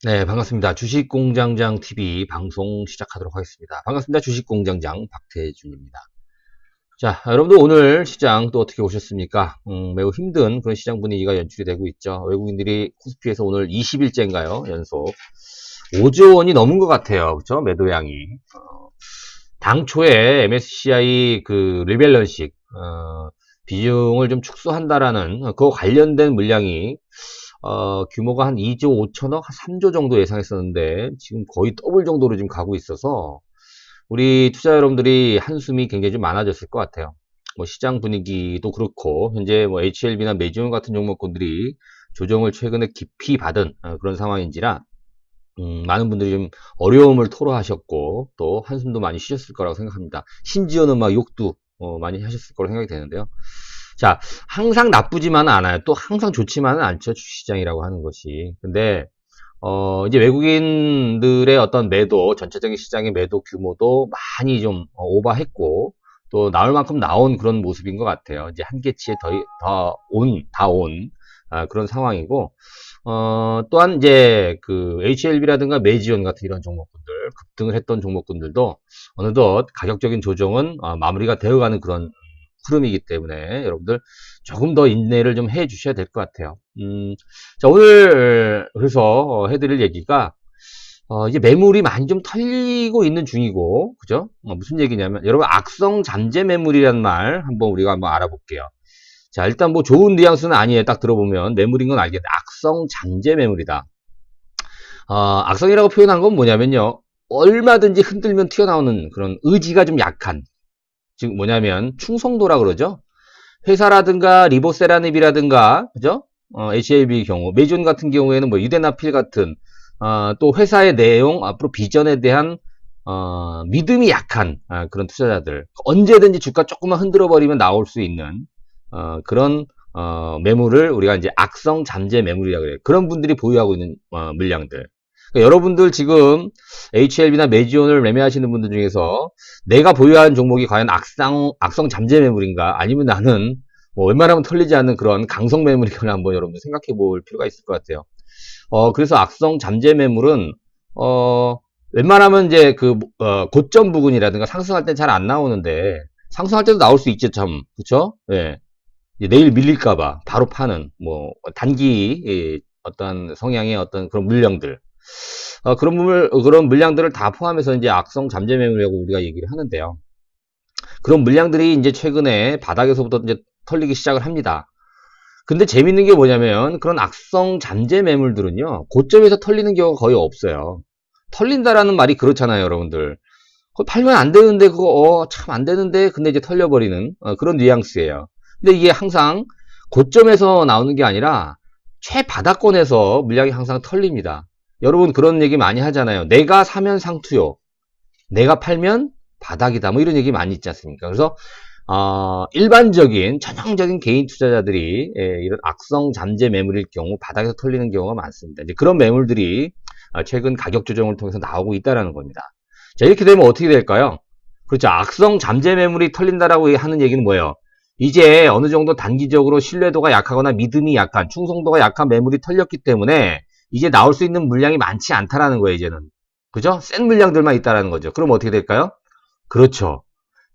네, 반갑습니다. 주식공장장 TV 방송 시작하도록 하겠습니다. 반갑습니다. 주식공장장 박태준입니다. 자, 여러분들 오늘 시장 또 어떻게 보셨습니까? 매우 힘든 그런 시장 분위기가 연출이 되고 있죠. 외국인들이 코스피에서 오늘 20일째인가요? 연속 5조 원이 넘은 것 같아요. 그렇죠? 매도량이. 당초에 MSCI 그 리밸런식 비중을 좀 축소한다라는 그거 관련된 물량이 규모가 한 2조 5천억, 한 3조 정도 예상했었는데 지금 거의 더블 정도로 지금 가고 있어서 우리 투자 여러분들이 한숨이 굉장히 좀 많아졌을 것 같아요. 뭐 시장 분위기도 그렇고 현재 뭐 HLB나 메지온 같은 종목군들이 조정을 최근에 깊이 받은 그런 상황인지라 많은 분들이 좀 어려움을 토로하셨고 또 한숨도 많이 쉬셨을 거라고 생각합니다. 심지어는 막 욕도 많이 하셨을 거라고 생각이 되는데요. 자, 항상 나쁘지만은 않아요. 또 항상 좋지만은 않죠. 주식시장이라고 하는 것이. 근데 이제 외국인들의 어떤 매도, 전체적인 시장의 매도 규모도 많이 좀 오버했고 또 나올 만큼 나온 그런 모습인 것 같아요. 이제 한계치에 다 온 그런 상황이고 또한 이제 그 HLB라든가 메지온 같은 이런 종목군들 급등을 했던 종목군들도 어느덧 가격적인 조정은 마무리가 되어가는 그런 흐름이기 때문에 여러분들 조금 더 인내를 좀 해 주셔야 될 것 같아요. 자, 오늘 그래서 해드릴 얘기가 이제 매물이 많이 좀 털리고 있는 중이고, 그죠? 무슨 얘기냐면 여러분 악성 잠재 매물이라는 말 한번 알아볼게요. 자, 일단 뭐 좋은 뉘앙스는 아니에요. 딱 들어보면 매물인 건 알겠는데 악성 잠재 매물이다. 악성이라고 표현한 건 뭐냐면요. 얼마든지 흔들면 튀어나오는 그런 의지가 좀 약한, 즉 뭐냐면 충성도라 그러죠. 회사라든가 리보세라닙이라든가 그죠? HLB 경우, 메존 같은 경우에는 뭐 유대나필 같은 또 회사의 내용, 앞으로 비전에 대한 믿음이 약한 그런 투자자들, 언제든지 주가 조금만 흔들어 버리면 나올 수 있는 그런 매물을 우리가 이제 악성 잠재 매물이라고 그래요. 그런 분들이 보유하고 있는 물량들. 그러니까 여러분들 지금 HLB나 메지온을 매매하시는 분들 중에서 내가 보유하는 종목이 과연 악성 잠재 매물인가, 아니면 나는 뭐 웬만하면 털리지 않는 그런 강성 매물이거나 한번 여러분들 생각해 볼 필요가 있을 것 같아요. 그래서 악성 잠재 매물은 웬만하면 이제 그 고점 부근이라든가 상승할 땐 잘 안 나오는데 상승할 때도 나올 수 있죠, 참. 그쵸? 예. 내일 밀릴까봐 바로 파는 뭐 단기 어떤 성향의 어떤 그런 물량들, 그런 물량들을 다 포함해서 이제 악성 잠재 매물이라고 우리가 얘기를 하는데요. 그런 물량들이 이제 최근에 바닥에서부터 이제 털리기 시작을 합니다. 근데 재밌는 게 뭐냐면 그런 악성 잠재 매물들은요, 고점에서 털리는 경우가 거의 없어요. 털린다라는 말이 그렇잖아요, 여러분들. 그거 팔면 안 되는데 그거 참 안 되는데 근데 이제 털려버리는 그런 뉘앙스예요. 근데 이게 항상 고점에서 나오는 게 아니라 최바닥권에서 물량이 항상 털립니다. 여러분 그런 얘기 많이 하잖아요. 내가 사면 상투요, 내가 팔면 바닥이다, 뭐 이런 얘기 많이 있지 않습니까? 그래서 일반적인 전형적인 개인 투자자들이 이런 악성 잠재 매물일 경우 바닥에서 털리는 경우가 많습니다. 이제 그런 매물들이 최근 가격 조정을 통해서 나오고 있다는 겁니다. 자, 이렇게 되면 어떻게 될까요? 그렇죠. 악성 잠재 매물이 털린다라고 하는 얘기는 뭐예요? 이제 어느 정도 단기적으로 신뢰도가 약하거나 믿음이 약한, 충성도가 약한 매물이 털렸기 때문에 이제 나올 수 있는 물량이 많지 않다라는 거예요, 이제는. 그죠? 센 물량들만 있다라는 거죠. 그럼 어떻게 될까요? 그렇죠.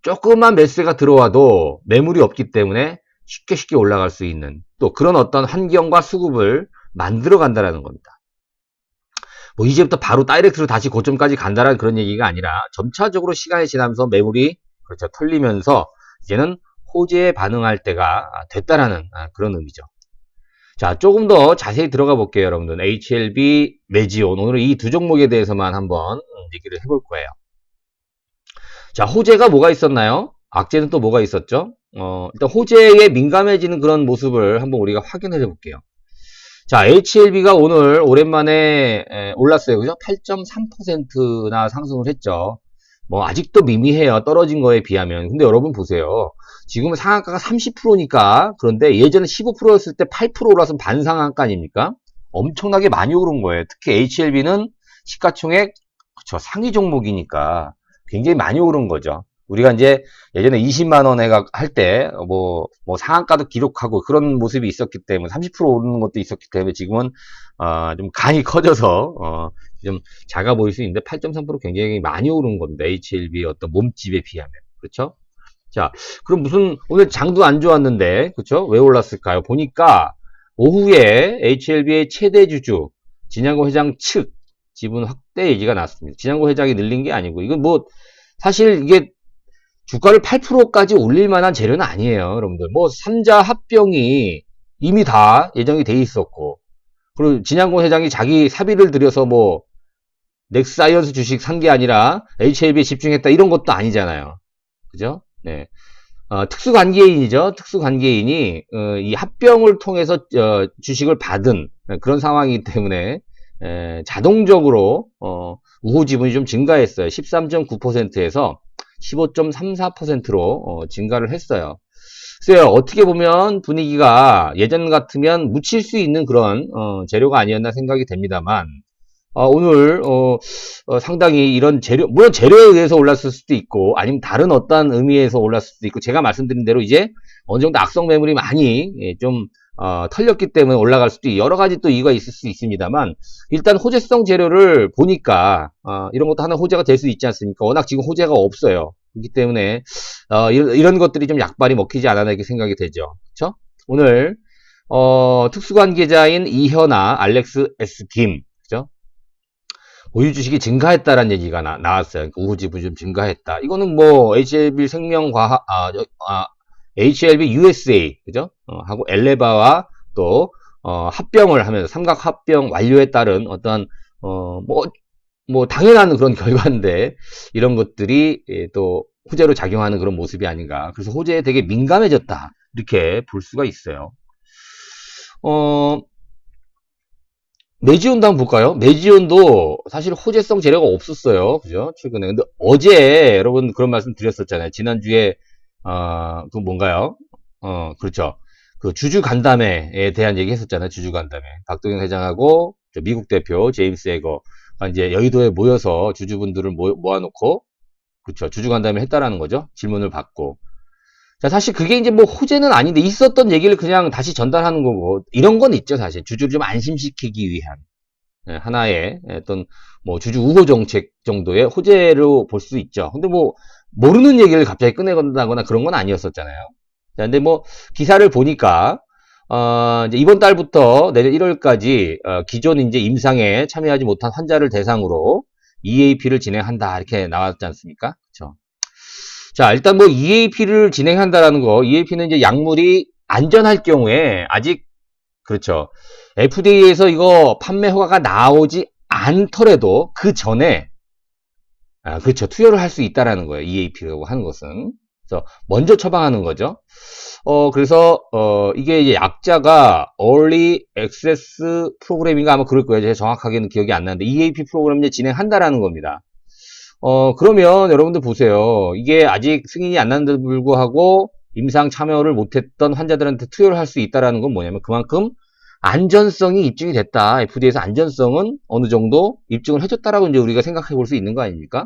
조금만 매수가 들어와도 매물이 없기 때문에 쉽게 올라갈 수 있는 또 그런 어떤 환경과 수급을 만들어 간다라는 겁니다. 뭐 이제부터 바로 다이렉트로 다시 고점까지 간다라는 그런 얘기가 아니라 점차적으로 시간이 지나면서 매물이 그렇죠, 털리면서 이제는 호재에 반응할 때가 됐다라는 그런 의미죠. 자, 조금 더 자세히 들어가 볼게요, 여러분들. HLB, 메지온, 오늘은 이 두 종목에 대해서만 한번 얘기를 해볼 거예요. 자, 호재가 뭐가 있었나요? 악재는 또 뭐가 있었죠? 일단 호재에 민감해지는 그런 모습을 한번 우리가 확인해 볼게요. 자, HLB가 오늘 오랜만에 올랐어요. 그죠? 8.3%나 상승을 했죠. 뭐 아직도 미미해요, 떨어진 거에 비하면. 근데 여러분 보세요. 지금 상한가가 30%니까, 그런데 예전에 15%였을 때 8% 올라서 반상한가 아닙니까? 엄청나게 많이 오른 거예요. 특히 HLB는 시가총액 그쵸, 상위 종목이니까 굉장히 많이 오른 거죠. 우리가 이제 예전에 20만 원 해가 할 때, 상한가도 기록하고 그런 모습이 있었기 때문에 30% 오르는 것도 있었기 때문에 지금은, 좀 간이 커져서, 좀 작아 보일 수 있는데 8.3% 굉장히 많이 오른 겁니다. HLB의 어떤 몸집에 비하면. 그렇죠? 자, 그럼 오늘 장도 안 좋았는데, 그쵸? 왜 올랐을까요? 보니까, 오후에 HLB의 최대 주주, 진양고 회장 측 지분 확대 얘기가 나왔습니다. 진양고 회장이 늘린 게 아니고, 이건 사실 이게 주가를 8%까지 올릴 만한 재료는 아니에요, 여러분들. 3자 합병이 이미 다 예정이 돼 있었고, 그리고 진양고 회장이 자기 사비를 들여서 넥사이언스 주식 산 게 아니라 HLB에 집중했다 이런 것도 아니잖아요. 그죠? 네. 특수관계인이죠. 특수관계인이 이 합병을 통해서 주식을 받은 그런 상황이기 때문에 자동적으로 우호 지분이 좀 증가했어요. 13.9%에서 15.34%로 증가를 했어요. 글쎄요, 어떻게 보면 분위기가 예전 같으면 묻힐 수 있는 그런 재료가 아니었나 생각이 됩니다만 오늘 상당히 이런 재료, 물론 재료에 의해서 올랐을 수도 있고 아니면 다른 어떤 의미에서 올랐을 수도 있고 제가 말씀드린 대로 이제 어느 정도 악성 매물이 많이 좀 털렸기 때문에 올라갈 수도 있고 여러 가지 또 이유가 있을 수 있습니다만 일단 호재성 재료를 보니까 이런 것도 하나 호재가 될 수 있지 않습니까? 워낙 지금 호재가 없어요. 그렇기 때문에 이런 것들이 좀 약발이 먹히지 않았나 이렇게 생각이 되죠. 그렇죠? 오늘 특수관계자인 이현아, 알렉스 S. 김, 그죠? 보유 주식이 증가했다라는 얘기가 나왔어요. 그러니까 우후 지분이 좀 증가했다. 이거는 HLB 생명과학, HLB USA, 그죠? 하고 엘레바와 또, 합병을 하면서 삼각 합병 완료에 따른 어떤, 당연한 그런 결과인데, 이런 것들이 또 호재로 작용하는 그런 모습이 아닌가. 그래서 호재에 되게 민감해졌다. 이렇게 볼 수가 있어요. 메지온도 한번 볼까요? 메지온도 사실 호재성 재료가 없었어요. 그죠? 최근에. 근데 어제 여러분 그런 말씀 드렸었잖아요. 지난주에, 그 뭔가요? 그렇죠. 그 주주 간담회에 대한 얘기 했었잖아요. 주주 간담회. 박동현 회장하고 미국 대표 제임스 에거가 이제 여의도에 모여서 주주분들을 모아놓고, 그렇죠. 주주 간담회 했다라는 거죠. 질문을 받고. 자, 사실 그게 이제 호재는 아닌데 있었던 얘기를 그냥 다시 전달하는 거고, 이런 건 있죠, 사실. 주주를 좀 안심시키기 위한. 하나의 어떤 주주 우호 정책 정도의 호재로 볼 수 있죠. 근데 모르는 얘기를 갑자기 꺼내건다거나 그런 건 아니었었잖아요. 자, 근데 기사를 보니까 이제 이번 달부터 내년 1월까지 기존 이제 임상에 참여하지 못한 환자를 대상으로 EAP를 진행한다 이렇게 나왔지 않습니까? 그렇죠. 자, 일단 EAP를 진행한다라는 거, EAP는 이제 약물이 안전할 경우에 아직, 그렇죠. FDA에서 이거 판매 허가가 나오지 않더라도 그 전에, 그렇죠. 투여를 할 수 있다라는 거예요. EAP라고 하는 것은. 그래서 먼저 처방하는 거죠. 그래서, 이게 이제 약자가 Early Access 프로그램인가 아마 그럴 거예요. 제가 정확하게는 기억이 안 나는데 EAP 프로그램 이제 진행한다라는 겁니다. 그러면 여러분들 보세요. 이게 아직 승인이 안 났는데도 불구하고 임상 참여를 못했던 환자들한테 투여를 할 수 있다라는 건 뭐냐면 그만큼 안전성이 입증이 됐다. FDA에서 안전성은 어느 정도 입증을 해줬다라고 이제 우리가 생각해 볼 수 있는 거 아닙니까?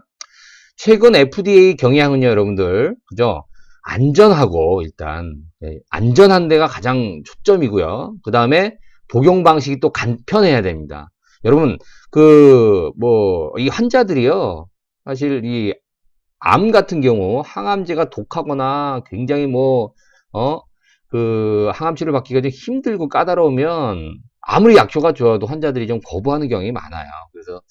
최근 FDA 경향은요, 여러분들. 그죠? 안전하고 일단 안전한 데가 가장 초점이고요. 그 다음에 복용 방식이 또 간편해야 됩니다. 여러분 이 환자들이요. 사실 이 암 같은 경우 항암제가 독하거나 굉장히 항암치료를 받기가 좀 힘들고 까다로우면 아무리 약효가 좋아도 환자들이 좀 거부하는 경향이 많아요. 그래서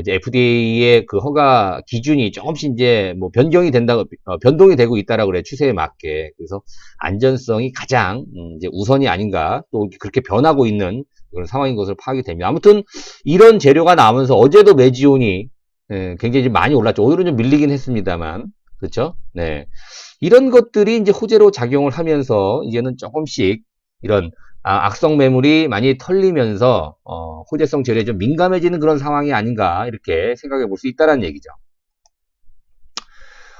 이제 FDA의 그 허가 기준이 조금씩 이제 변경이 된다고 변동이 되고 있다라고 그래 추세에 맞게. 그래서 안전성이 가장 이제 우선이 아닌가 또 그렇게 변하고 있는 그런 상황인 것을 파악이 됩니다. 아무튼 이런 재료가 나오면서 어제도 메지온이 굉장히 많이 올랐죠. 오늘은 좀 밀리긴 했습니다만, 그렇죠? 네, 이런 것들이 이제 호재로 작용을 하면서 이제는 조금씩 이런 악성 매물이 많이 털리면서 호재성 재료에 좀 민감해지는 그런 상황이 아닌가 이렇게 생각해 볼 수 있다는 얘기죠.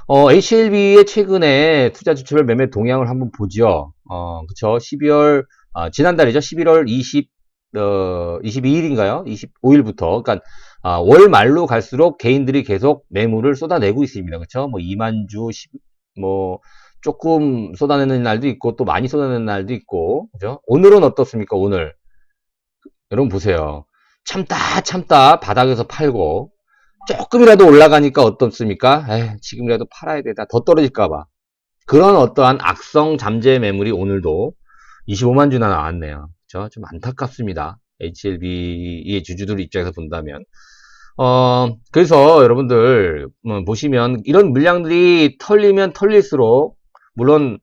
HLB의 최근에 투자 주체별 매매 동향을 한번 보죠. 그쵸? 12월 지난달이죠. 11월 22일인가요? 25일부터. 그러니까 월 말로 갈수록 개인들이 계속 매물을 쏟아내고 있습니다. 그렇죠? 뭐 2만 주, 뭐 조금 쏟아내는 날도 있고 또 많이 쏟아내는 날도 있고. 그죠? 오늘은 어떻습니까? 오늘 여러분 보세요. 참다 바닥에서 팔고 조금이라도 올라가니까 어떻습니까? 지금이라도 팔아야 되다. 더 떨어질까봐. 그런 어떠한 악성 잠재 매물이 오늘도 25만 주나 나왔네요. 그렇죠? 좀 안타깝습니다. HLB의 주주들 입장에서 본다면. 그래서 여러분들 보시면 이런 물량들이 털리면 털릴수록 물론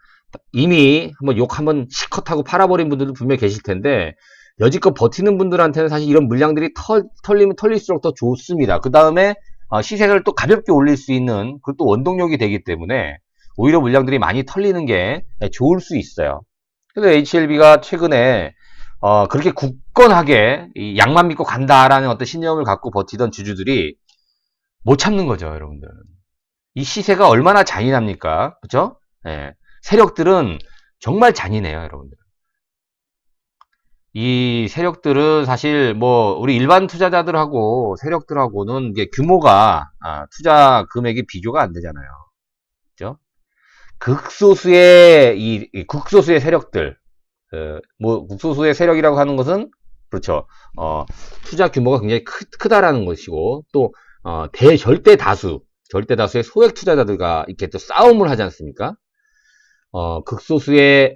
이미 한번 실컷 하고 팔아버린 분들도 분명히 계실 텐데 여지껏 버티는 분들한테는 사실 이런 물량들이 털리면 털릴수록 더 좋습니다. 그 다음에 시세를 또 가볍게 올릴 수 있는 그것도 원동력이 되기 때문에 오히려 물량들이 많이 털리는 게 좋을 수 있어요. 그래서 HLB가 최근에 그렇게 굳건하게 양만 믿고 간다라는 어떤 신념을 갖고 버티던 주주들이 못 참는 거죠, 여러분들. 이 시세가 얼마나 잔인합니까? 그죠? 예. 세력들은 정말 잔인해요, 여러분들. 이 세력들은 사실 우리 일반 투자자들하고 세력들하고는 이게 규모가 투자 금액이 비교가 안 되잖아요. 그죠? 극소수의 세력들, 극소수의 세력이라고 하는 것은 그렇죠. 투자 규모가 굉장히 크다라는 것이고 또 절대 다수의 소액 투자자들과 이렇게 또 싸움을 하지 않습니까? 극소수의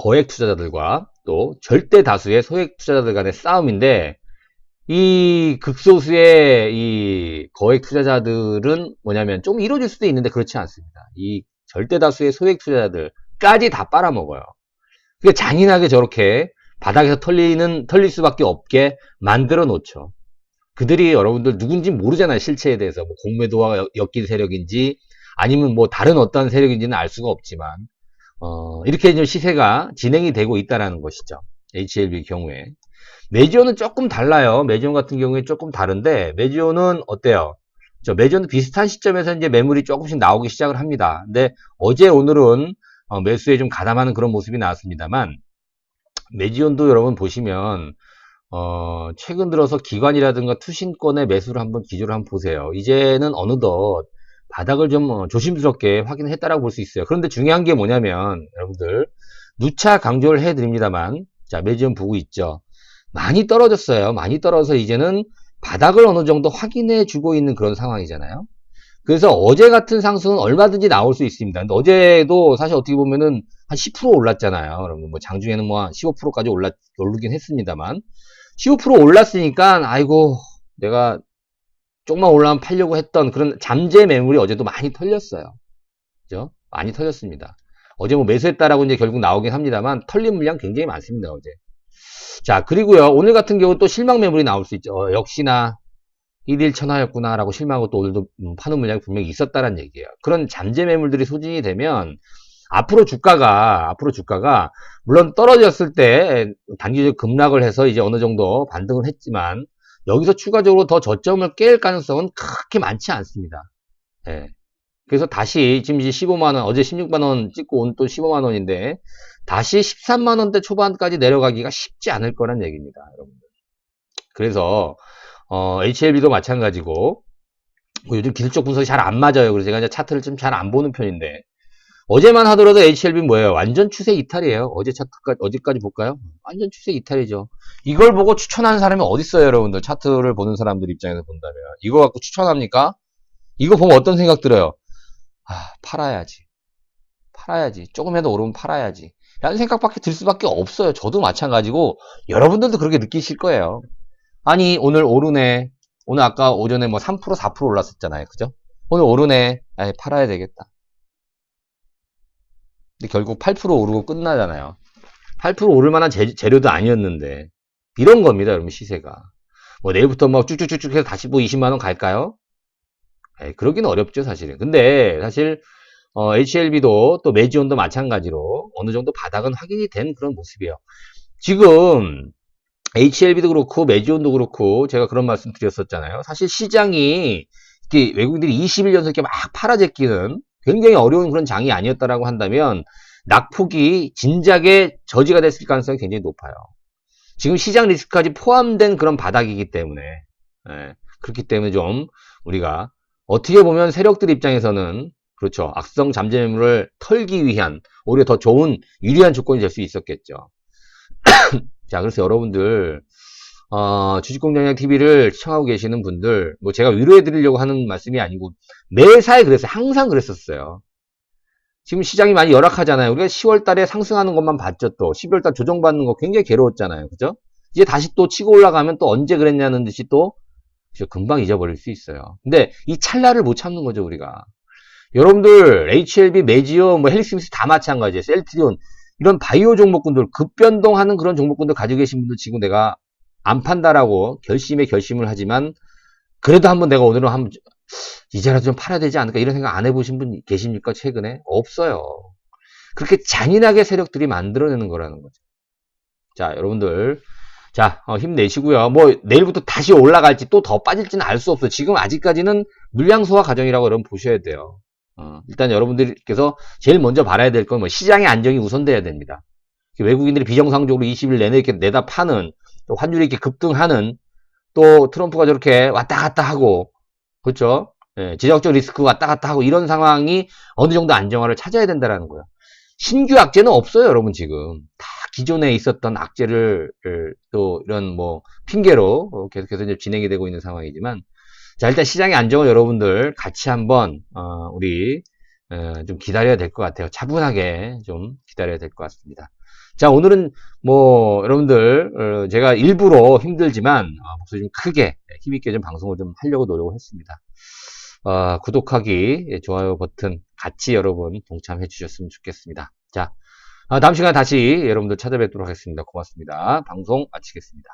거액 투자자들과 또 절대 다수의 소액 투자자들 간의 싸움인데 이 극소수의 이 거액 투자자들은 뭐냐면 좀 이루어질 수도 있는데 그렇지 않습니다. 이 절대 다수의 소액 투자자들까지 다 빨아먹어요. 그게 잔인하게 저렇게 바닥에서 털릴 수밖에 없게 만들어 놓죠. 그들이 여러분들 누군지 모르잖아요. 실체에 대해서 공매도와 엮인 세력인지 아니면 다른 어떤 세력인지는 알 수가 없지만 이렇게 이제 시세가 진행이 되고 있다는 것이죠. HLB 경우에. 메지오는 조금 달라요. 메지오 같은 경우에 조금 다른데, 메지오는 어때요? 메지오는 비슷한 시점에서 이제 매물이 조금씩 나오기 시작을 합니다. 근데 어제 오늘은 매수에 좀 가담하는 그런 모습이 나왔습니다만, 메지온도 여러분 보시면, 최근 들어서 기관이라든가 투신권의 매수를 한번 기조를 한번 보세요. 이제는 어느덧 바닥을 좀 조심스럽게 확인을 했다라고 볼 수 있어요. 그런데 중요한 게 뭐냐면 여러분들 누차 강조를 해드립니다만 자 메지온 보고 있죠. 많이 떨어졌어요. 많이 떨어져서 이제는 바닥을 어느 정도 확인해 주고 있는 그런 상황이잖아요. 그래서 어제 같은 상승은 얼마든지 나올 수 있습니다. 근데 어제도 사실 어떻게 보면은 한 10% 올랐잖아요. 여러분 장중에는 한 15%까지 오르긴 했습니다만 15% 올랐으니까 아이고 내가 조금만 올라가면 팔려고 했던 그런 잠재 매물이 어제도 많이 털렸어요. 그죠? 많이 털렸습니다. 어제 매수했다라고 이제 결국 나오긴 합니다만 털린 물량 굉장히 많습니다, 어제. 자, 그리고요, 오늘 같은 경우 또 실망 매물이 나올 수 있죠. 역시나 1일 천하였구나라고 실망하고 또 오늘도 파는 물량이 분명히 있었다는 얘기예요. 그런 잠재 매물들이 소진이 되면 앞으로 주가가 물론 떨어졌을 때 단기적 급락을 해서 이제 어느 정도 반등을 했지만 여기서 추가적으로 더 저점을 깰 가능성은 그렇게 많지 않습니다. 예. 그래서 다시 지금 이제 15만원, 어제 16만원 찍고 오늘 또 15만원인데 다시 13만원대 초반까지 내려가기가 쉽지 않을 거란 얘기입니다, 여러분들. 그래서 HLB도 마찬가지고 요즘 기술적 분석이 잘 안 맞아요. 그래서 제가 이제 차트를 좀 잘 안 보는 편인데 어제만 하더라도 HLB 뭐예요? 완전 추세 이탈이에요. 어제까지 볼까요? 완전 추세 이탈이죠. 이걸 보고 추천하는 사람이 어디 있어요, 여러분들? 차트를 보는 사람들 입장에서 본다면. 이거 갖고 추천합니까? 이거 보면 어떤 생각 들어요? 팔아야지. 조금이라도 오르면 팔아야지. 라는 생각밖에 들 수밖에 없어요. 저도 마찬가지고 여러분들도 그렇게 느끼실 거예요. 아니, 오늘 오르네. 오늘 아까 오전에 3%, 4% 올랐었잖아요. 그죠? 오늘 오르네. 팔아야 되겠다. 근데 결국 8% 오르고 끝나잖아요. 8% 오를 만한 재료도 아니었는데 이런 겁니다, 여러분. 시세가 내일부터 쭉쭉쭉쭉 해서 다시 20만원 갈까요? 그러기는 어렵죠, 사실은. 근데 사실 HLB도 또 메지온도 마찬가지로 어느 정도 바닥은 확인이 된 그런 모습이에요. 지금 HLB도 그렇고 메지온도 그렇고 제가 그런 말씀 드렸었잖아요. 사실 시장이 이렇게 외국인들이 21연속 이렇게 막 팔아제끼는 굉장히 어려운 그런 장이 아니었다라고 한다면 낙폭이 진작에 저지가 됐을 가능성이 굉장히 높아요. 지금 시장 리스크까지 포함된 그런 바닥이기 때문에, 예, 그렇기 때문에 좀 우리가 어떻게 보면 세력들 입장에서는 그렇죠. 악성 잠재 매물을 털기 위한 오히려 더 좋은 유리한 조건이 될 수 있었겠죠. 자, 그래서 여러분들 주식공장장 TV를 시청하고 계시는 분들, 뭐 제가 위로해 드리려고 하는 말씀이 아니고 매사에 그랬어요. 항상 그랬었어요. 지금 시장이 많이 열악하잖아요. 우리가 10월 달에 상승하는 것만 봤죠. 또 12월 달 조정받는 거 굉장히 괴로웠잖아요. 그죠? 이제 다시 또 치고 올라가면 또 언제 그랬냐는 듯이 또 금방 잊어버릴 수 있어요. 근데 이 찰나를 못 참는 거죠, 우리가. 여러분들 HLB, 메지오, 뭐 헬릭스미스 다 마찬가지예요. 셀트리온 이런 바이오 종목군들 급변동하는 그런 종목군들 가지고 계신 분들 지금 내가 안 판다라고 결심을 하지만 그래도 한번 내가 오늘은 한번 이제라도 좀 팔아야 되지 않을까 이런 생각 안 해보신 분 계십니까? 최근에? 없어요. 그렇게 잔인하게 세력들이 만들어내는 거라는 거죠. 자, 여러분들. 자, 힘내시고요. 뭐 내일부터 다시 올라갈지 또 더 빠질지는 알 수 없어요. 지금 아직까지는 물량 소화 과정이라고 여러분 보셔야 돼요. 일단 여러분들께서 제일 먼저 바라야 될 건 뭐 시장의 안정이 우선돼야 됩니다. 외국인들이 비정상적으로 20일 내내 이렇게 내다 파는, 또 환율이 이렇게 급등하는, 또 트럼프가 저렇게 왔다 갔다 하고, 그렇죠? 예, 지정적 리스크 왔다 갔다 하고 이런 상황이 어느 정도 안정화를 찾아야 된다는 거예요. 신규 악재는 없어요, 여러분 지금. 다 기존에 있었던 악재를 또 이런 뭐 핑계로 계속해서 이제 진행이 되고 있는 상황이지만, 자, 일단 시장의 안정을 여러분들 같이 한번 우리 좀 기다려야 될 것 같아요. 차분하게 좀 기다려야 될 것 같습니다. 자, 오늘은 뭐 여러분들 제가 일부러 힘들지만 목소리 좀 크게 힘있게 좀 방송을 좀 하려고 노력을 했습니다. 구독하기, 좋아요 버튼 같이 여러분 동참해 주셨으면 좋겠습니다. 자, 다음 시간에 다시 여러분들 찾아뵙도록 하겠습니다. 고맙습니다. 방송 마치겠습니다.